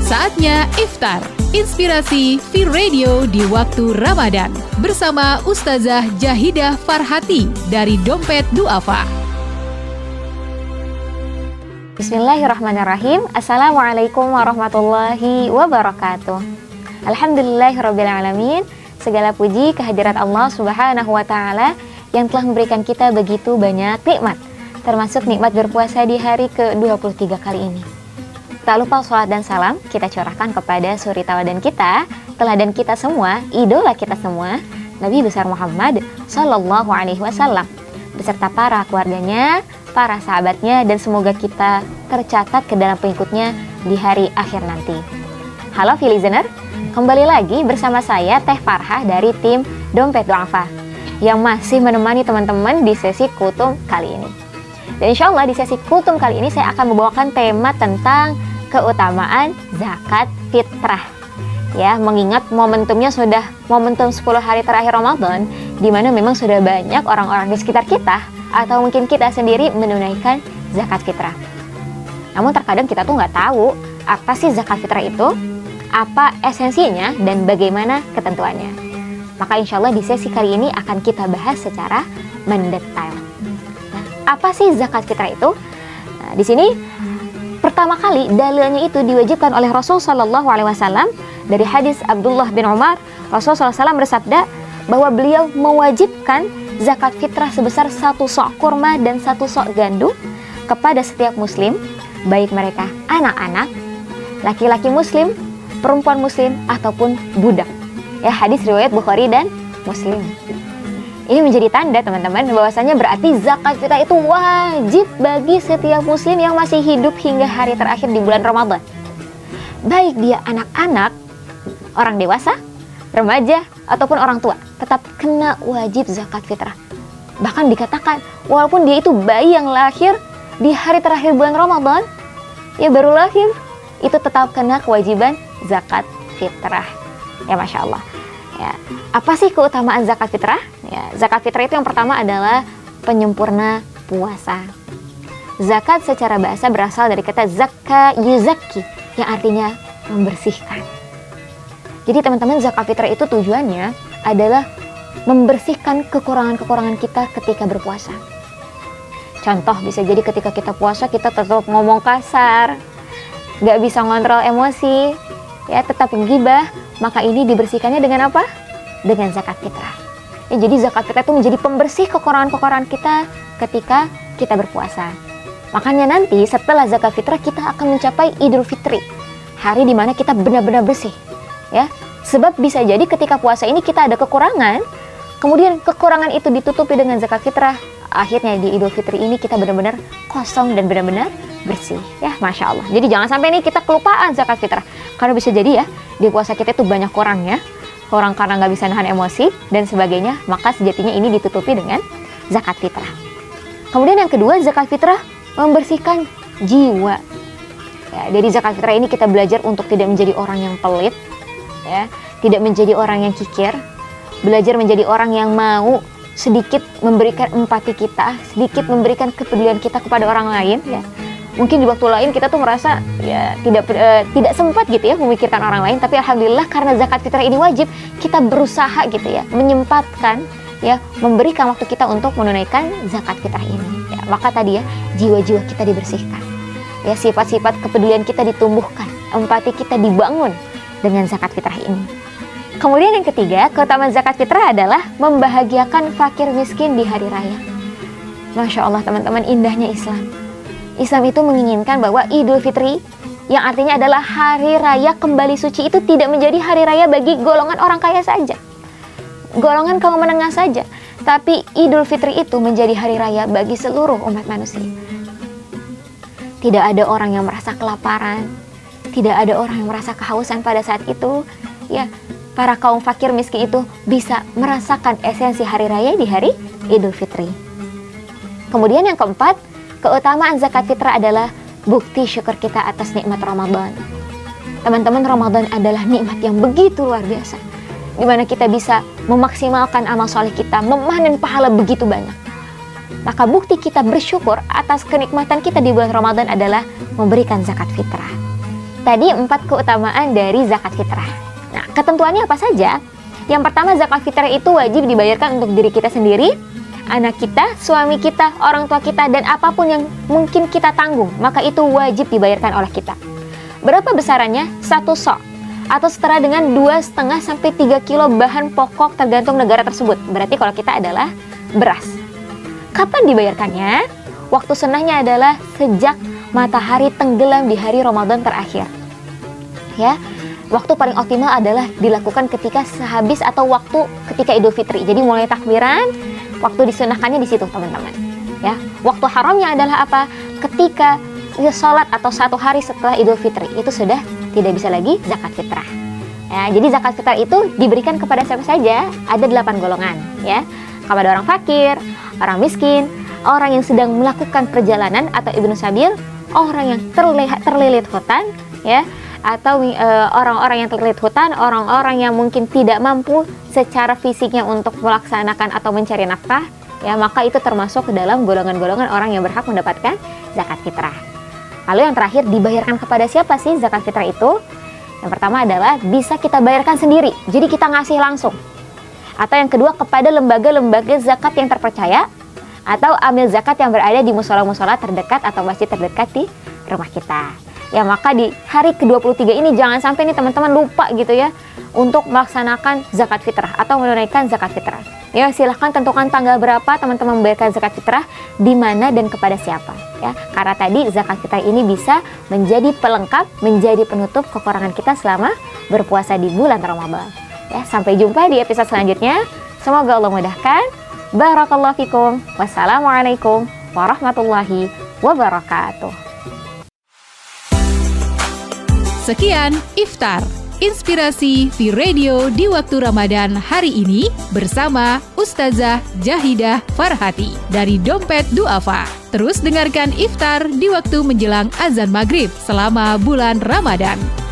Saatnya iftar, inspirasi V-Radio di waktu Ramadan bersama Ustazah Jahidah Farhati dari Dompet Duafa. Bismillahirrahmanirrahim. Assalamualaikum warahmatullahi wabarakatuh. Alhamdulillahirrabbilalamin. Segala puji kehadirat Allah subhanahu wa ta'ala yang telah memberikan kita begitu banyak nikmat, termasuk nikmat berpuasa di hari ke-23 kali ini. Tak lupa sholat dan salam kita curahkan kepada suri tauladan kita, teladan kita semua, idola kita semua, Nabi besar Muhammad Sallallahu Alaihi Wasallam, beserta para keluarganya, para sahabatnya, dan semoga kita tercatat ke dalam pengikutnya di hari akhir nanti. Halo V-Listener, kembali lagi bersama saya Teh Farhah dari tim Dompet Duafa yang masih menemani teman-teman di sesi kultum kali ini. Dan insya Allah di sesi kultum kali ini saya akan membawakan tema tentang keutamaan zakat fitrah. Ya, mengingat momentumnya sudah momentum 10 hari terakhir Ramadan, di mana memang sudah banyak orang-orang di sekitar kita atau mungkin kita sendiri menunaikan zakat fitrah. Namun terkadang kita tuh nggak tahu apa sih zakat fitrah itu, apa esensinya, dan bagaimana ketentuannya. Maka insya Allah di sesi kali ini akan kita bahas secara mendetail. Nah, apa sih zakat fitrah itu? Nah, di sini pertama kali dalilnya itu diwajibkan oleh Rasul Sallallahu Alaihi Wasallam dari hadis Abdullah bin Umar. Rasul Sallallahu Alaihi Wasallam bersabda bahwa beliau mewajibkan zakat fitrah sebesar 1 sok kurma dan 1 sok gandum kepada setiap muslim, baik mereka anak-anak, laki-laki muslim, perempuan muslim, ataupun budak. Ya, hadis riwayat Bukhari dan Muslim. Ini menjadi tanda teman-teman bahwasanya berarti zakat fitrah itu wajib bagi setiap muslim yang masih hidup hingga hari terakhir di bulan Ramadan. Baik dia anak-anak, orang dewasa, remaja, ataupun orang tua, tetap kena wajib zakat fitrah. Bahkan dikatakan walaupun dia itu bayi yang lahir di hari terakhir bulan Ramadan, ya baru lahir, itu tetap kena kewajiban zakat fitrah. Ya, Masya Allah. Ya, apa sih keutamaan zakat fitrah? Ya, zakat fitrah itu yang pertama adalah penyempurna puasa. Zakat secara bahasa berasal dari kata zakka yuzakki, yang artinya membersihkan. Jadi teman-teman, zakat fitrah itu tujuannya adalah membersihkan kekurangan-kekurangan kita ketika berpuasa. Contoh, bisa jadi ketika kita puasa kita tetap ngomong kasar, gak bisa ngontrol emosi, ya tetap gibah, maka ini dibersihkannya dengan apa? Dengan zakat fitrah. Ya, jadi zakat fitrah itu menjadi pembersih kekurangan-kekurangan kita ketika kita berpuasa. Makanya nanti setelah zakat fitrah kita akan mencapai Idul Fitri, hari dimana kita benar-benar bersih. Ya, sebab bisa jadi ketika puasa ini kita ada kekurangan, kemudian kekurangan itu ditutupi dengan zakat fitrah. Akhirnya di Idul Fitri ini kita benar-benar kosong dan benar-benar bersih. Ya, Masya Allah. Jadi jangan sampai nih kita kelupaan zakat fitrah. Karena bisa jadi ya, di puasa kita itu banyak kurangnya. Kurang karena nggak bisa nahan emosi dan sebagainya. Maka sejatinya ini ditutupi dengan zakat fitrah. Kemudian yang kedua, zakat fitrah membersihkan jiwa. Ya, dari zakat fitrah ini kita belajar untuk tidak menjadi orang yang pelit. Ya, tidak menjadi orang yang kikir. Belajar menjadi orang yang mau sedikit memberikan empati kita, sedikit memberikan kepedulian kita kepada orang lain. Ya, mungkin di waktu lain kita tuh merasa ya tidak sempat gitu ya memikirkan orang lain, tapi alhamdulillah karena zakat fitrah ini wajib, kita berusaha gitu ya menyempatkan ya memberikan waktu kita untuk menunaikan zakat fitrah ini. Ya, maka tadi ya jiwa-jiwa kita dibersihkan. Ya, sifat-sifat kepedulian kita ditumbuhkan, empati kita dibangun dengan zakat fitrah ini. Kemudian yang ketiga, keutamaan zakat fitrah adalah membahagiakan fakir miskin di hari raya. Masya Allah teman-teman, indahnya Islam. Islam itu menginginkan bahwa Idul Fitri, yang artinya adalah hari raya kembali suci, itu tidak menjadi hari raya bagi golongan orang kaya saja, golongan kaum menengah saja, tapi Idul Fitri itu menjadi hari raya bagi seluruh umat manusia. Tidak ada orang yang merasa kelaparan, tidak ada orang yang merasa kehausan pada saat itu. Ya, para kaum fakir miskin itu bisa merasakan esensi hari raya di hari Idul Fitri. Kemudian yang keempat, keutamaan zakat fitrah adalah bukti syukur kita atas nikmat Ramadan. Teman-teman, Ramadan adalah nikmat yang begitu luar biasa, di mana kita bisa memaksimalkan amal soleh kita, memanen pahala begitu banyak. Maka bukti kita bersyukur atas kenikmatan kita di bulan Ramadan adalah memberikan zakat fitrah. tadi 4 keutamaan dari zakat fitrah. Nah, ketentuannya apa saja? Yang pertama, zakat fitrah itu wajib dibayarkan untuk diri kita sendiri, anak kita, suami kita, orang tua kita, dan apapun yang mungkin kita tanggung, maka itu wajib dibayarkan oleh kita. Berapa besarannya? 1 sok, atau setara dengan 2,5 sampai 3 kilo bahan pokok tergantung negara tersebut. Berarti kalau kita adalah beras. Kapan dibayarkannya? Waktu sunnahnya adalah sejak matahari tenggelam di hari Ramadan terakhir. Ya, waktu paling optimal adalah dilakukan ketika sehabis atau waktu ketika Idul Fitri. Jadi mulai takbiran, waktu disunahkannya di situ, teman-teman. Ya, waktu haramnya adalah apa? Ketika sholat atau 1 hari setelah Idul Fitri, itu sudah tidak bisa lagi zakat fitrah. Ya, jadi zakat fitrah itu diberikan kepada siapa saja? Ada 8 golongan, ya. Kepada orang fakir, orang miskin, orang yang sedang melakukan perjalanan atau ibnu sabil, orang yang terlilit hutan, ya, atau orang-orang yang terlilit hutan, orang-orang yang mungkin tidak mampu secara fisiknya untuk melaksanakan atau mencari nafkah, ya, maka itu termasuk ke dalam golongan-golongan orang yang berhak mendapatkan zakat fitrah. Lalu yang terakhir, dibayarkan kepada siapa sih zakat fitrah itu? Yang pertama adalah bisa kita bayarkan sendiri, jadi kita ngasih langsung. Atau yang kedua, kepada lembaga-lembaga zakat yang terpercaya, atau amil zakat yang berada di musola-musola terdekat atau masjid terdekat di rumah kita. Ya, maka di hari ke-23 ini jangan sampai nih teman-teman lupa gitu ya untuk melaksanakan zakat fitrah atau menunaikan zakat fitrah. Ya, silahkan tentukan tanggal berapa teman-teman membayarkan zakat fitrah, di mana dan kepada siapa. Ya, karena tadi zakat fitrah ini bisa menjadi pelengkap, menjadi penutup kekurangan kita selama berpuasa di bulan Ramadan. Ya, sampai jumpa di episode selanjutnya. Semoga Allah mudahkan. Barakallahu fikum. Wassalamualaikum warahmatullahi wabarakatuh. Sekian Iftar, inspirasi V-Radio di waktu Ramadan hari ini bersama Ustazah Jahidah Farhati dari Dompet Duafa. Terus dengarkan Iftar di waktu menjelang azan maghrib selama bulan Ramadan.